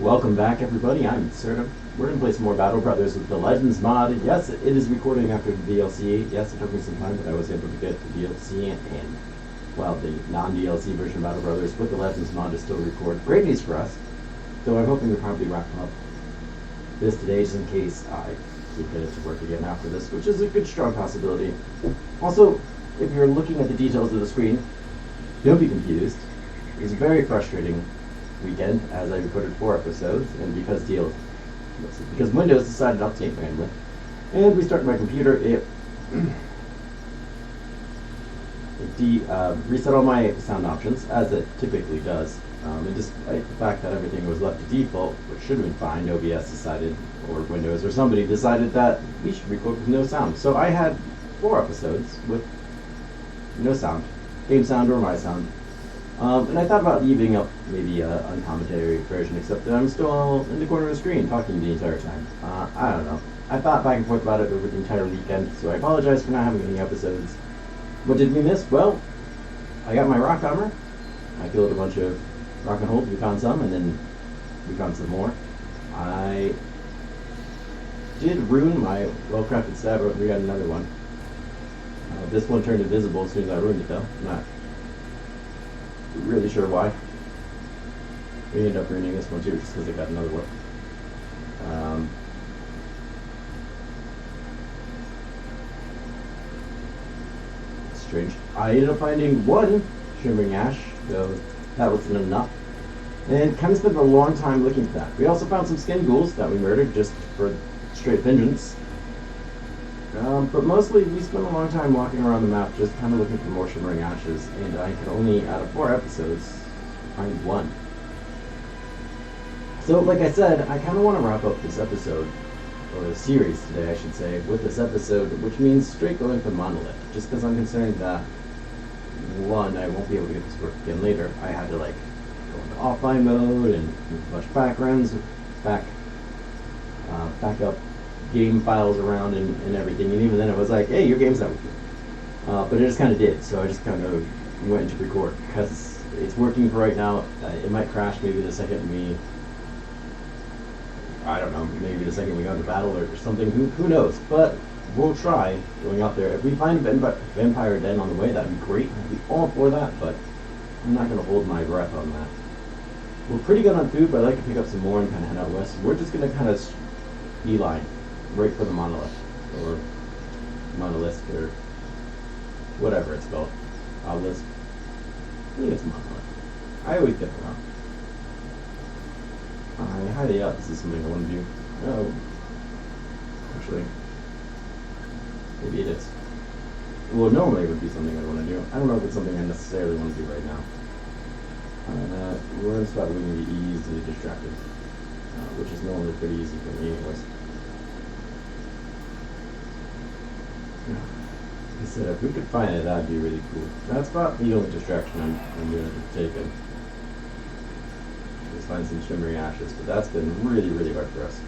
Welcome back, everybody. I'm Absurdum. We're going to play some more Battle Brothers with the Legends mod. Yes, it is recording after the DLC. Yes, it took me some time, but I was able to get the DLC and, well, the non-DLC version of Battle Brothers with the Legends mod to still record. Great news for us. So I'm hoping to probably wrap up this today, just in case I keep getting to work again after this, which is a good, strong possibility. Also, if you're looking at the details of the screen, don't be confused. It was a very frustrating weekend as I recorded 4 episodes, and because Windows decided to update randomly and restart my computer, it reset all my sound options as it typically does. And despite the fact that everything was left to default, which should have been fine, OBS decided, or Windows or somebody decided that we should record with no sound. So I had 4 episodes with no sound, game sound or my sound. And I thought about leaving up maybe a uncommentary version, except that I'm still in the corner of the screen talking the entire time. I don't know. I thought back and forth about it over the entire weekend, so I apologize for not having any episodes. What did we miss? Well, I got my rock armor. I killed a bunch of rock and holds. We found some, and then we found some more. I did ruin my well-crafted stab, but we got another one. This one turned invisible as soon as I ruined it, though. I'm not really sure why. We ended up ruining this one too, just because I got another one. Strange. I ended up finding 1 shimmering ash, though that wasn't enough. And kind of spent a long time looking for that. We also found some skin ghouls that we murdered just for straight vengeance. But mostly we spent a long time walking around the map just kind of looking for more shimmering ashes, and I could only, out of 4 episodes, find 1. So, like I said, I kind of want to wrap up this episode, or the series today, I should say, with this episode, which means straight going for Monolith, just because I'm concerned that, 1, I won't be able to get this work again later. I had to, like, go into offline mode and flush backgrounds, back up game files around and everything, and even then it was like, hey, your game's not working. But it just kind of did, so I just kind of went to record, because it's working for right now. It might crash maybe the second I don't know, maybe the second we go to battle or something, who knows, but we'll try going out there. If we find a vampire den on the way, that'd be great. I'd be all for that, but I'm not going to hold my breath on that. We're pretty good on food, but I'd like to pick up some more and kind of head out west. We're just going to kind of beeline right for the monolith, or monolith, or whatever it's called. Obelisk. I think it's monolith. I always get it wrong. I highly doubt this is something I want to do. Oh, actually, maybe it is. Well, normally it would be something I want to do. I don't know if it's something I necessarily want to do right now. We're in a spot where we can be easily distracted, which is normally pretty easy for me anyways. Like I said, if we could find it, that'd be really cool. That's about the only distraction I'm going to take in. Just find some shimmering ashes, but that's been really, really hard for us.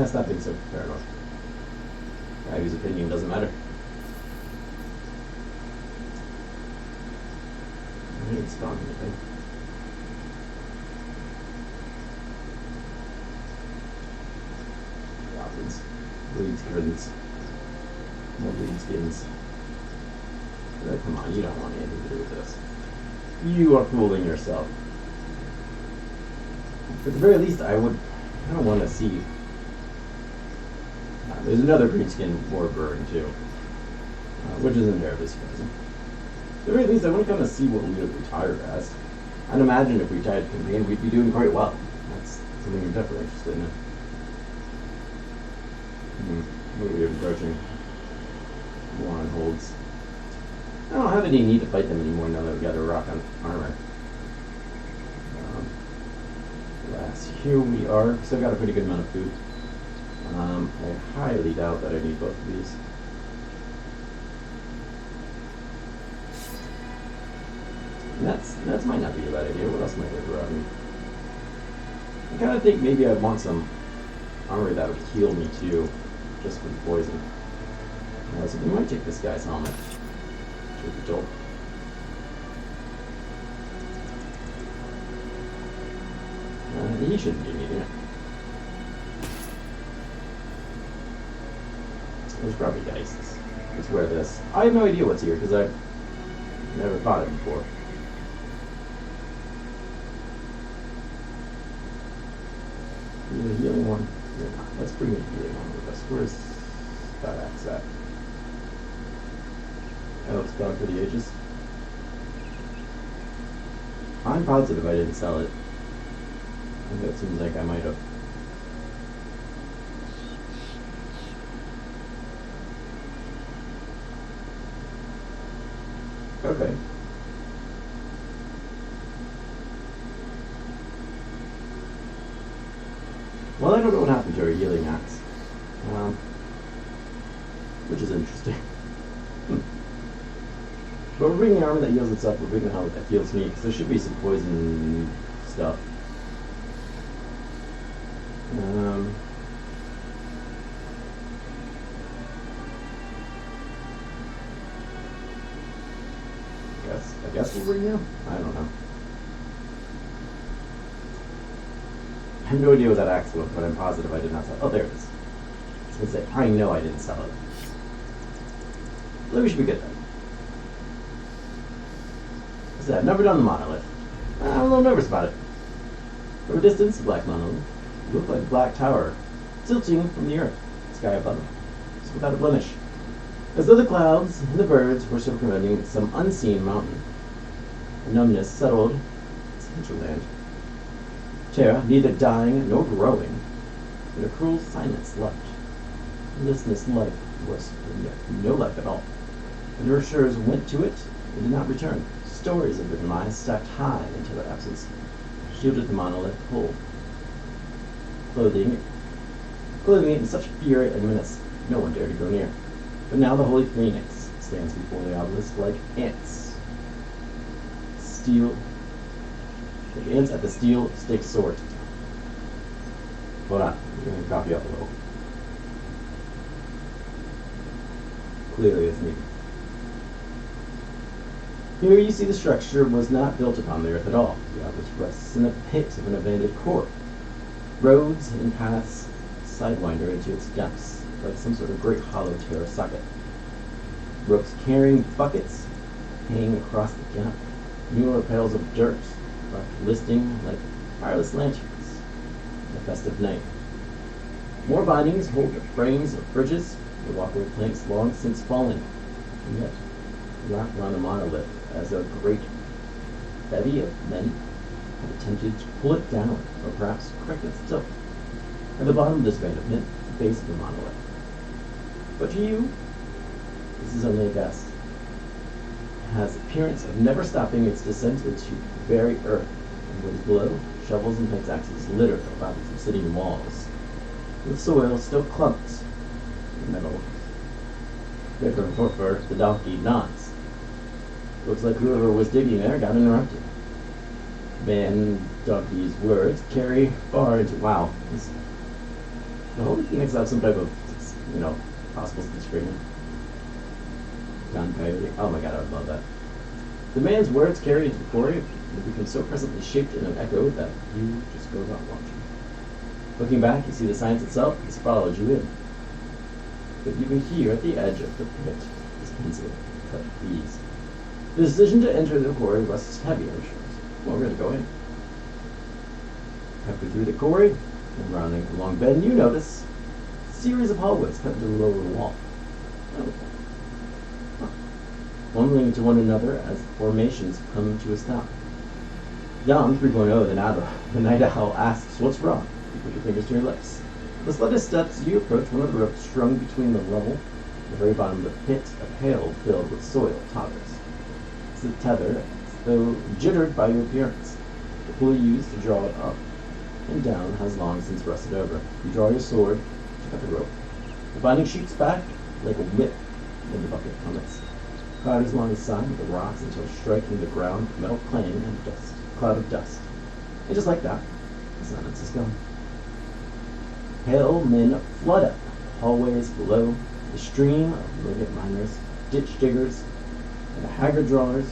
Stop being so paranoid. Guy whose opinion doesn't matter. I ain't spawning anything. Goblins. Bleed skins. More bleed skins. Come on, you don't want anything to do with this. You are fooling yourself. At the very least, I kind of want to see. There's another green skin warbird too, which isn't terribly surprising. At the very least, I want to kind of see what we would retire as. I'd imagine if we tied campaign, we'd be doing quite well. That's something I'm definitely interested in. What are we approaching? More on holds. I don't have any need to fight them anymore now that we've got a rock on armor. Here we are. Still got a pretty good amount of food. I highly doubt that I need both of these. And that's might not be a bad idea. What else might I around me? I kind of think maybe I want some armor that would heal me too, just from poison. So we might take this guy's helmet. Truth be told. He shouldn't be needing it. There's probably dice. Let's wear this. I have no idea what's here because I've never fought it before. The healing one. Yeah, let's bring the healing one with us. Where's that axe at? Oh, it's gone for the ages. I'm positive I didn't sell it. I think it seems like I might have. Okay. Well, I don't know what happened to our healing axe. Which is interesting. But we're bringing armor that heals itself, we're bringing armor that heals me, because there should be some poison stuff. I guess we'll bring you? I don't know. I have no idea what that axe was, but I'm positive I did not sell it. Oh, there it is. I was going to say, I know I didn't sell it. Well, we should be good then. What's that? Numbered on the monolith. I'm a little nervous about it. From a distance, the black monolith looked like a black tower, tilting from the earth, sky above it. It's without a blemish. As though the clouds and the birds were circumventing some unseen mountain. A numbness settled its hinterland. Terror, neither dying nor growing, but a cruel silence left. Listless life was no life at all. The nourishers went to it and did not return. Stories of the demise stacked high into their absence, shielded the monolith whole, clothing it in such fury and menace no one dared to go near. But now the holy phoenix stands before the obelisk like ants. Like ants at the steel stake sword. Hold on, we're going to copy up a little. Clearly it's needed. Here you see the structure was not built upon the earth at all. The obelisk rests in a pit of an abandoned core. Roads and paths sidewinder into its depths, like some sort of great hollow terror socket. Ropes carrying buckets hang across the gap. Newer piles of dirt left listing like fireless lanterns in a festive night. More bindings hold frames of bridges, the walkway planks long since fallen, and yet wrapped around the monolith as a great bevy of men have attempted to pull it down, or perhaps correct its tilt. At the bottom of this abandonment, the base of the monolith. But to you, this is only a guess. It has the appearance of never stopping its descent into the very earth, and what is below, shovels and pickaxes litter the lobbies of sitting walls. The soil still clumps in the metal. Different for the donkey nods. Looks like whoever was digging there got interrupted. Man, donkey's words carry far into the Holy Phoenix have some type of, possible schizophrenia. John Coyote. Oh my god, I would love that. The man's words carry into the quarry and become so presently shaped in an echo that you just go about watching. Looking back, you see the science itself has followed you in. But even here at the edge of the pit is pencil cut these. The decision to enter the quarry rests heavy on your shoulders. Well, we're going to go in. Halfway through the quarry, and rounding a long bend, you notice a series of hallways cut into the lower wall. Bumbling into one another as the formations come to a stop. Dom 3.0, the night owl, asks, "What's wrong?" You put your fingers to your lips. With slightest steps, you approach one of the ropes strung between the level and the very bottom of the pit. A pail filled with soil totters. It's the tether, as though jittered by your appearance. The pulley used to draw it up and down has long since rusted over. You draw your sword to cut the rope. The binding shoots back like a whip when the bucket plummets. Clatters along the side of the rocks until striking the ground, metal clanging and dust. Cloud of dust. And just like that, the silence is gone. Pale men flood up hallways below, the stream of brilliant miners, ditch diggers, and the haggard drawers,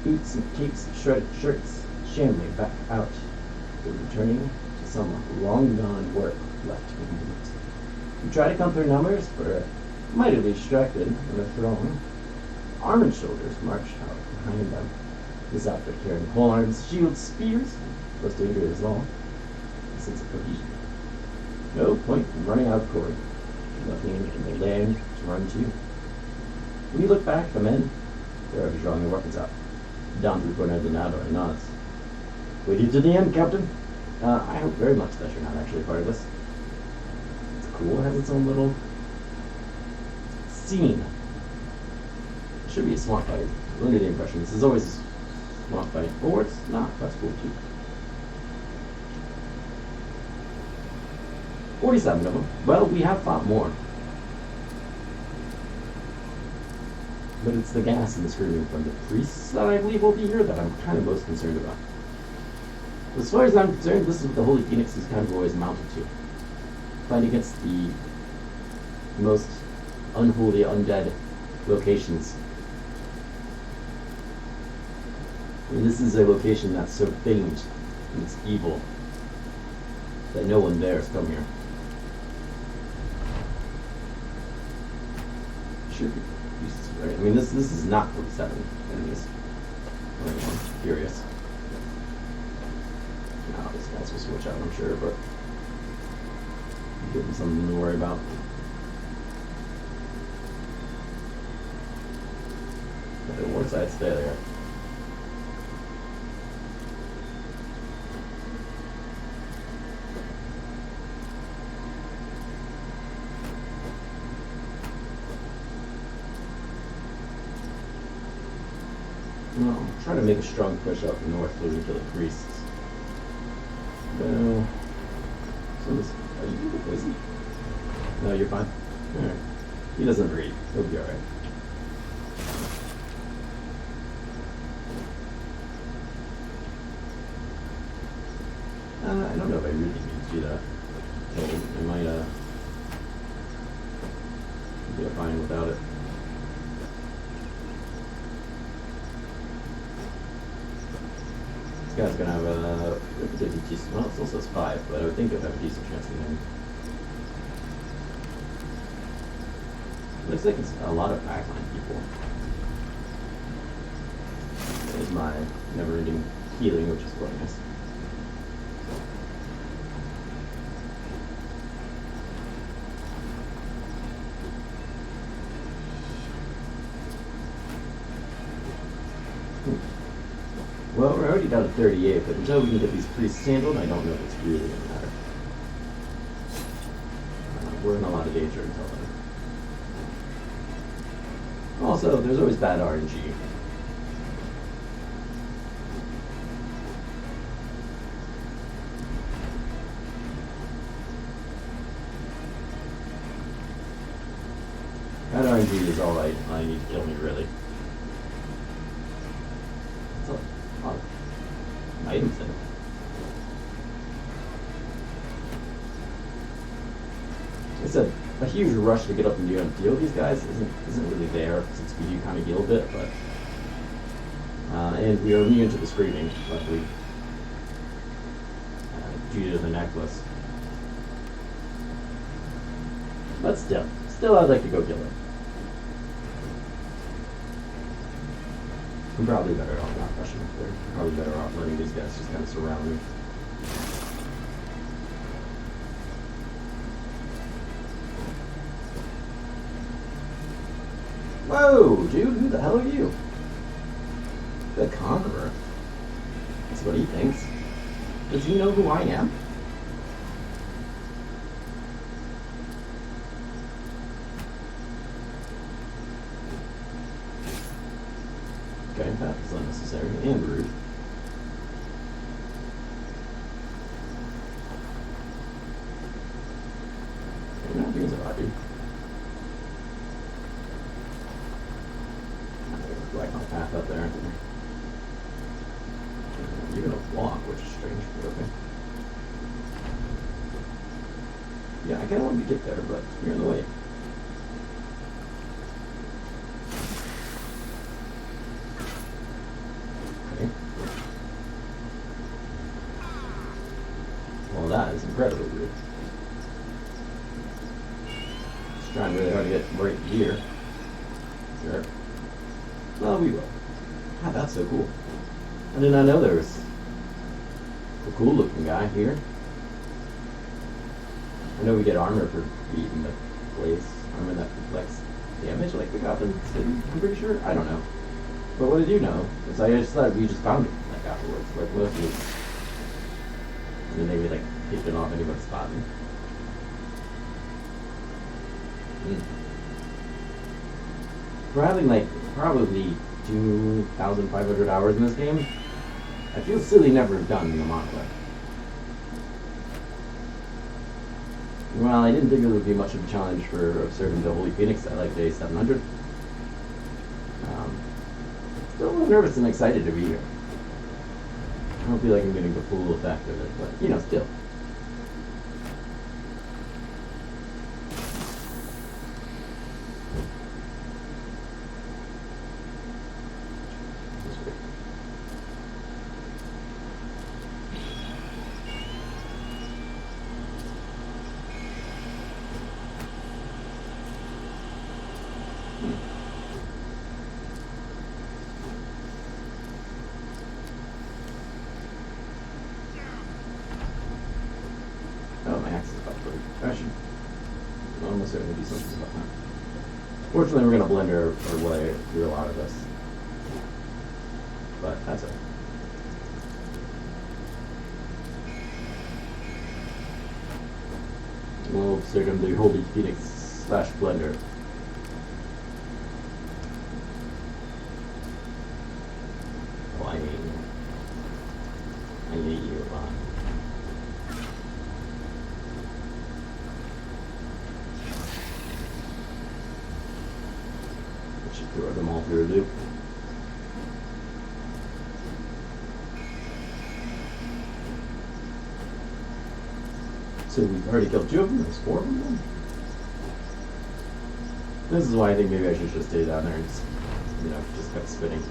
boots and capes of shredded shirts, shambling back out. The returning some long-gone work left behind. We try to count their numbers, but mightily distracted when the throng. Armored soldiers marched out behind them, this outfit carrying polearms, shields, spears, close to injury as all. A sense of cohesion. No point in running out of cord. Nothing in the land to run to. When you look back, the men, they're already drawing their weapons out. Down through Coronado and nods. With you to the end, Captain. I hope very much that you're not actually part of this. It's cool, it has its own little scene. It should be a swamp fight. Under the impression this is always a swamp fight. Or it's not, that's cool too. 47 of them. Well, we have fought more. But it's the gas and the screaming from the priests that I believe will be here that I'm kind of most concerned about. As far as I'm concerned, this is what the Holy Phoenix has kind of always amounted to. Fight against the most unholy, undead locations. And this is a location that's so famed in its evil that no one dares come here. Should be useless, right? I mean, this is not 47 enemies. I'm curious. No, this guy's will switch out, I'm sure, but give him something to worry about. The war side, stay there. No, I'm trying to make a strong push up north so we can kill the priests. No. So this, are you poison? No, you're fine. Alright. He doesn't breathe. He'll be alright. I don't know if I really need to do that. I might, be fine without it. This guy's gonna have a decent, well, it still says 5, but I would think it would have a decent chance of winning. Looks like it's a lot of backline people. There's my never-ending healing, which is quite nice. Well, we're already down to 38, but until we can get these priests handled, I don't know if it's really going to matter. We're in a lot of danger until then. Also, there's always bad RNG. Bad RNG is all I need to kill me, really. Items in it. It's a huge rush to get up and deal with these guys isn't really there since we do kind of heal a bit, but and we are immune to the screaming, luckily, due to the necklace. But still, I'd like to go kill him. I'm probably better off not rushing up there. Probably better off letting these guys just kind of surround me. Whoa, dude, who the hell are you? The Conqueror. That's what he thinks. Does he know who I am? Okay, that is unnecessary and rude. Okay, not doing so hot, dude. I'm gonna black my path up there, aren't they? You're gonna walk, which is strange, but okay. Yeah, I kinda wanted to get there, but you're in the way. Well, that is incredibly rude. Just trying really hard to get right here. Sure. Well, we will. God, that's so cool. I did not know there was a cool looking guy here. I know we get armor for beating the place. Armor that reflects damage like the goblins did, I'm pretty sure. I don't know. But what did you know? Because I just thought we just found it like afterwards. Like most of it. And then maybe like picking off anybody's spot me. For having like probably 2,500 hours in this game, I feel silly never done the manga. Well, I didn't think it would be much of a challenge for Absurdum the Holy Phoenix at like day 700. Still a little nervous and excited to be here. I don't feel like I'm getting the full effect of it, but you know, still. Oh, my axe is about to break. Fashion. I'll almost certainly do something about that. Fortunately, we're going to blend our way through a lot of this. But that's it. We'll Absurdum the Holy Phoenix / Blender. Oh, I hate you a lot. Throw them all through a loop. So we've already killed 2 of them, there's 4 of them. This is why I think maybe I should just stay down there and just, you know, just kept spinning.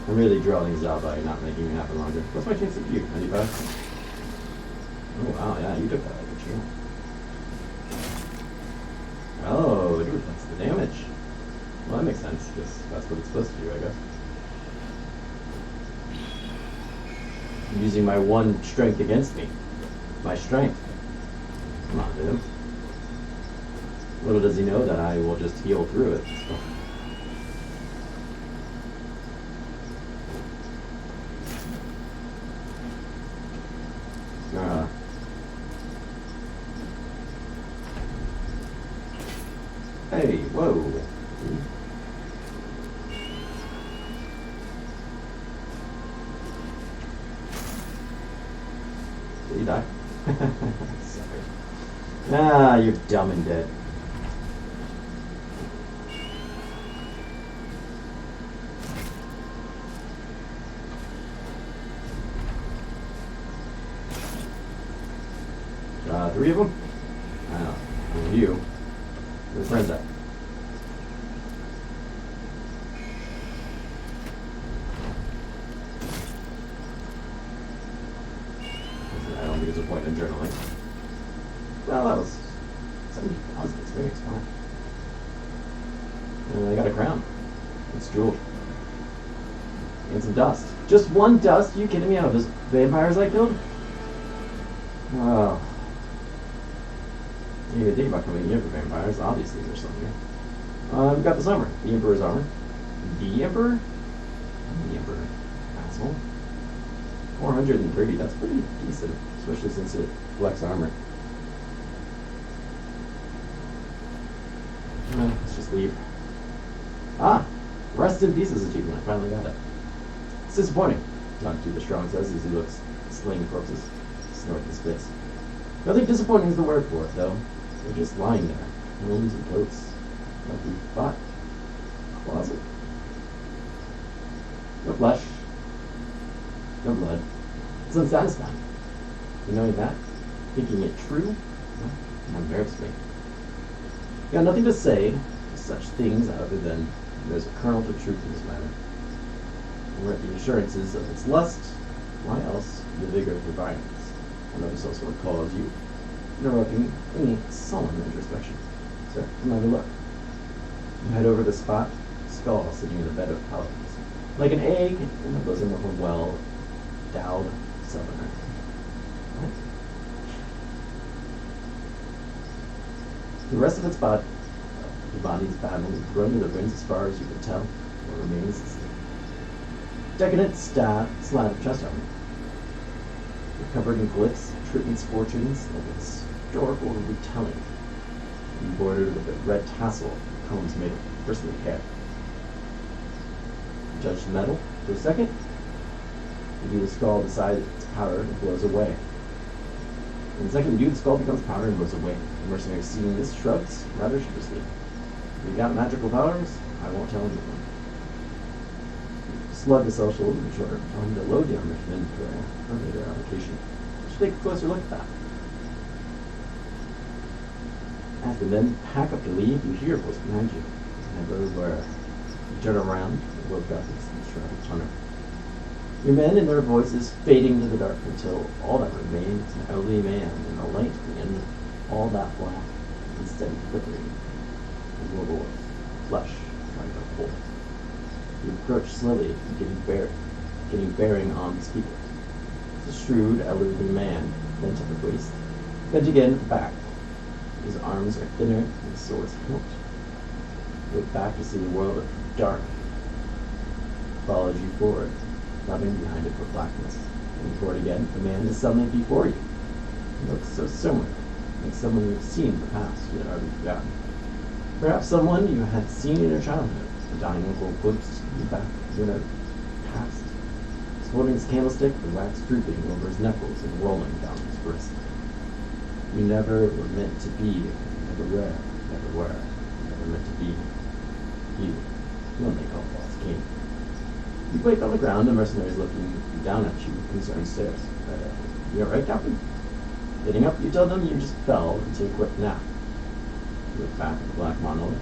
I'm really drawing these out by not making it happen longer. What's my chance of you? 95? Oh wow, yeah, you took that like a champ. Oh, it reflects the damage. Well, that makes sense, because that's what it's supposed to do, I guess. I'm using my 1 strength against me. My strength. Come on, dude. Little does he know that I will just heal through it. So. Hey, whoa. Did he die? Sucker. Ah, you're dumb and dead. Three of them? I don't know. You. Where's friends at? I don't think there's a point in journaling. Well, that was 70,000 experience. Wow. And I got a crown. It's jeweled. And some dust. Just 1 dust? Are you kidding me? Out of those vampires I killed? Oh. You didn't even think about coming here for vampires. Obviously, there's some here. We've got this armor. The Emperor's armor. The Emperor? I'm the Emperor. Asshole. 430. That's pretty decent. Especially since it flex armor. Let's just leave. Ah! Rest in Pieces achievement. I finally got it. It's disappointing. Not too the strong says as he looks slaying corpses. Snort and spits. Nothing disappointing is the word for it, though. They're just lying there. Wounds and coats. Like we thought. Closet. No flesh. No blood. It's unsatisfying. You knowing that? Thinking it true? Well, embarrassed me. Got nothing to say to such things other than there's a kernel of truth in this matter. And we're at the assurances of its lust. Why else the vigor for violence. Another sword calls you, interrupting any solemn introspection. Sir, come have a look. You head over the spot, skull sitting in a bed of paladins, like an egg in the bosom of a well-endowed southerner. What? The rest of its body, the body's battle, thrown to the winds as far as you can tell, what remains is the decadent slab of chest armor. You're covered in glyphs, treatments, fortunes, like a historical retelling, embroidered with a red tassel, combs made of bristly hair. Judged metal for a second, you do the skull decides its powder and blows away. In the second you do, the skull becomes powder and blows away. The mercenary seeing this shrugs rather sheepishly. If you got magical powers, I won't tell anyone. Slug the social and shorter on the low damage inventory for later allocation. You should take a closer look at that. As the men pack up to leave, you hear a voice behind you. Never where. You turn around and look up and see the shrouded hunter. Your men and their voices fading to the dark until all that remains is an elderly man in the light at the end of all that black and steady flickering. His little voice, flesh trying to hold. You approach slowly, getting bearing on the speaker. It's a shrewd, elderly man, bent at the waist, bent again at the back. His arms are thinner and his sword's hilt. Look back to see the world of dark. Follows you forward, nothing behind it but blackness. And forward again, the man is suddenly before you. He looks so similar, like someone you've seen in the past you had already forgotten. Perhaps someone you had seen in your childhood. A dying uncle glimpsed you back in a past. He's holding his candlestick, the wax drooping over his knuckles and rolling down his wrist. You never were meant to be, never were, never meant to be. You only call false king. You wake on the ground, the mercenaries looking down at you with concerned stares. You alright, Captain? Getting up, you tell them you just fell into a quick nap. You look back at the black monolith.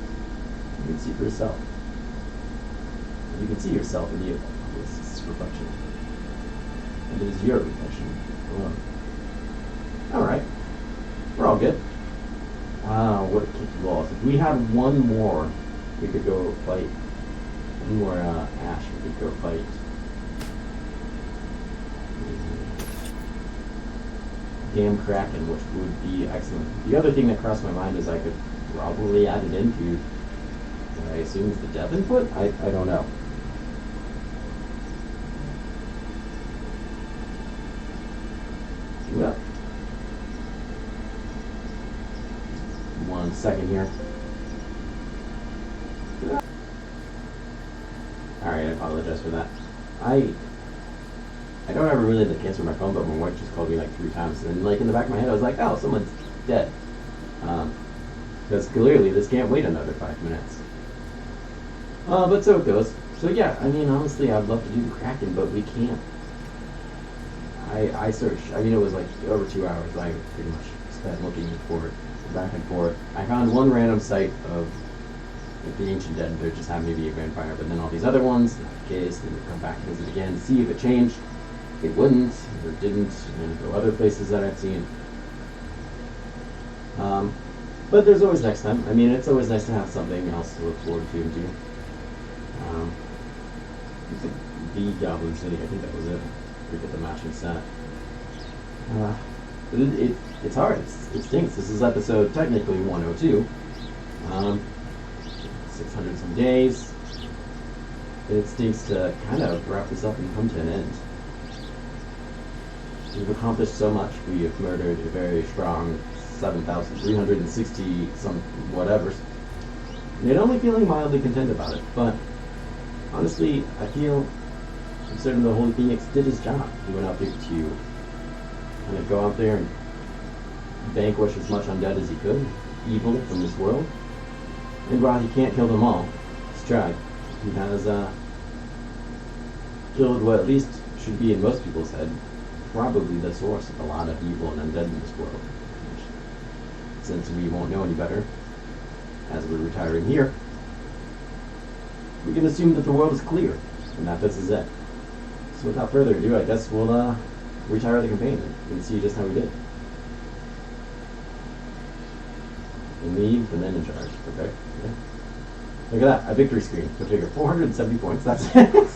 You can see for yourself. You can see yourself in the obvious reflection. And it is your reflection alone. Alright. We're all good. Wow, what a kick you lost. If we had one more, we could go fight. One more Ash, we could go fight. Damn Kraken, which would be excellent. The other thing that crossed my mind is I could probably add it into what I assume is the dev input? I don't know. Well, 1 second here. Alright, I apologize for that. I don't ever really look answer my phone, but my wife just called me like 3 times, and like in the back of my head I was like, oh, someone's dead. Because clearly this can't wait another 5 minutes. But so it goes. So yeah, I mean, honestly, I'd love to do the Kraken, but we can't. I searched, I mean, it was like over 2 hours I pretty much spent looking for it, back and forth. I found one random site of like, the Ancient Dead, there just happened to be a vampire, but then all these other ones, not the case, then we'd come back and visit again, see if it changed. It wouldn't, or it didn't, and go other places that I've seen. But there's always next time. I mean, it's always nice to have something else to look forward to and do. The Goblin City, I think that was it. We get the matching set. But it's hard. It stinks. This is episode technically 102. 600 some days. It stinks to kind of wrap this up and come to an end. We've accomplished so much. We have murdered a very strong 7,360 some whatevers. And only feeling mildly content about it, but honestly, I feel considering the Holy Phoenix did his job. He went out there to kind of go out there and vanquish as much undead as he could, evil from this world. And while he can't kill them all, he's tried. He has killed what at least should be in most people's head, probably the source of a lot of evil and undead in this world. Since we won't know any better, as we're retiring here, we can assume that the world is clear, and that this is it. So without further ado, I guess we'll retire the campaign and see just how we did. And leave the men in charge. Okay. Yeah. Look at that, a victory screen. Go figure. 470 points. That's it.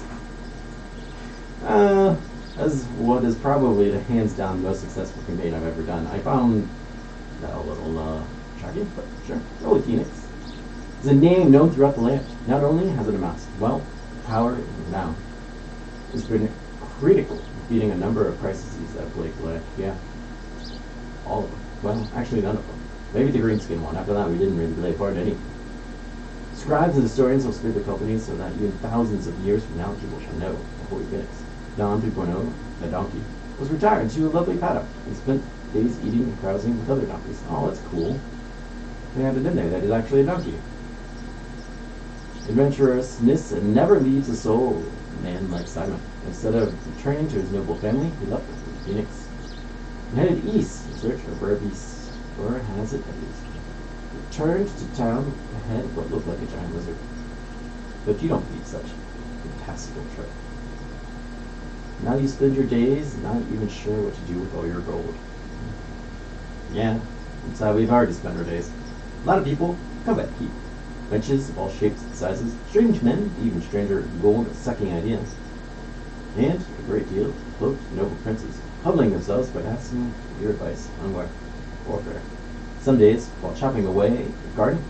As what is probably the hands down most successful campaign I've ever done. I found that a little shocking, but sure. Holy Phoenix. It's a name known throughout the land. Not only has it amassed wealth, power, and renown, it's been critical in defeating a number of crises that plagued the land. Yeah. All of them. Well, actually none of them. Maybe the greenskin one. After that, we didn't really play a part in any. Scribes and historians will split the company so that even thousands of years from now, people shall know the Holy Phoenix. Don 2.0, the donkey, was retired to a lovely paddock and spent days eating and carousing with other donkeys. Oh, that's cool. They had it in there that is actually a donkey. Adventurousness never leaves a soul. A man like Simon. Instead of returning to his noble family, he left the Phoenix and headed east in search of rare beasts. Or has it at least? Returned to town ahead of what looked like a giant lizard. But you don't need such a fantastical trip. Now you spend your days not even sure what to do with all your gold. Yeah, that's how we've already spent our days. A lot of people come at keep. Wenches of all shapes and sizes, strange men, even stranger gold-sucking ideas. And a great deal of cloaked noble princes, humbling themselves by asking your advice on warfare. Some days, while chopping away the garden,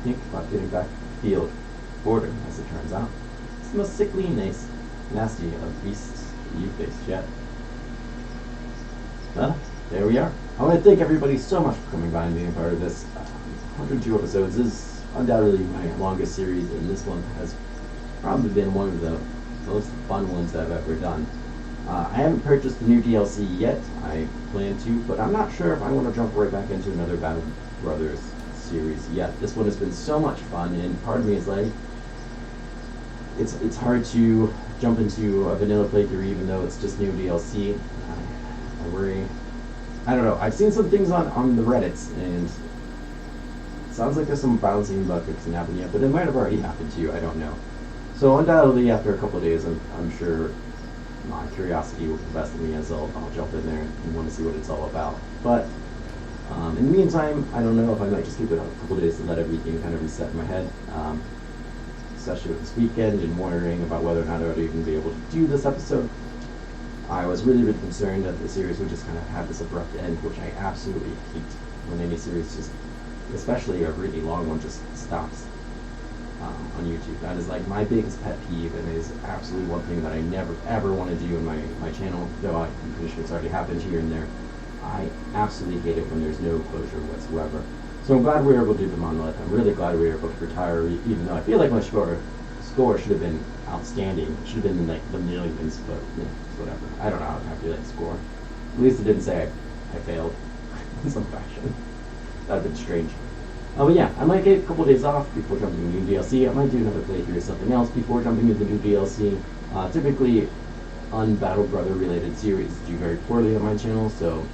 think about getting back to the field. Border, as it turns out. It's the most sickly, nasty of beasts you've faced yet. Well, there we are. I want to thank everybody so much for coming by and being a part of this. 102 episodes is undoubtedly my longest series, and this one has probably been one of the most fun ones that I've ever done. I haven't purchased the new DLC yet. I plan to, but I'm not sure if I want to jump right back into another Battle Brothers series yet. This one has been so much fun, and part of me is like, it's hard to jump into a vanilla playthrough even though it's just new DLC. I worry. I don't know. I've seen some things on the Reddits, and it sounds like there's some balancing bug fixing happening yet, but it might have already happened to you. I don't know. So undoubtedly, after a couple of days, I'm sure my curiosity will be the best of me as I'll jump in there and want to see what it's all about. But in the meantime, I don't know if I might just keep it a couple of days to let everything kind of reset in my head, especially with this weekend and wondering about whether or not I would even be able to do this episode. I was really concerned that the series would just kind of have this abrupt end, which I absolutely hate when any series just, especially a really long one, just stops on YouTube. That is like my biggest pet peeve, and is absolutely one thing that I never ever want to do in my channel, though I'm pretty sure it's already happened here and there. I absolutely hate it when there's no closure whatsoever. So I'm glad we were able to do the monolith. I'm really glad we were able to retire, even though I feel like my score should have been outstanding. It should have been in like the millions, but you know, whatever. I don't know how to calculate the score. At least it didn't say I failed in some fashion. That would have been strange. But yeah, I might get a couple days off before jumping into new DLC. I might do another playthrough or something else before jumping into new DLC. Typically, Battle Brother related series do very poorly on my channel, so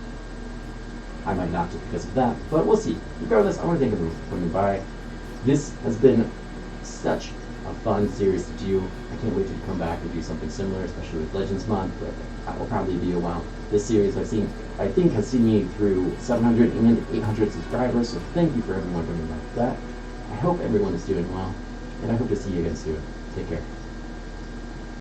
I might not just because of that, but we'll see. Regardless, I want to thank everyone for coming by. This has been such a fun series to do. I can't wait to come back and do something similar, especially with Legends Month, but that will probably be a while. This series I think has seen me through 700 and 800 subscribers, so thank you for everyone coming back for that. I hope everyone is doing well, and I hope to see you again soon. Take care.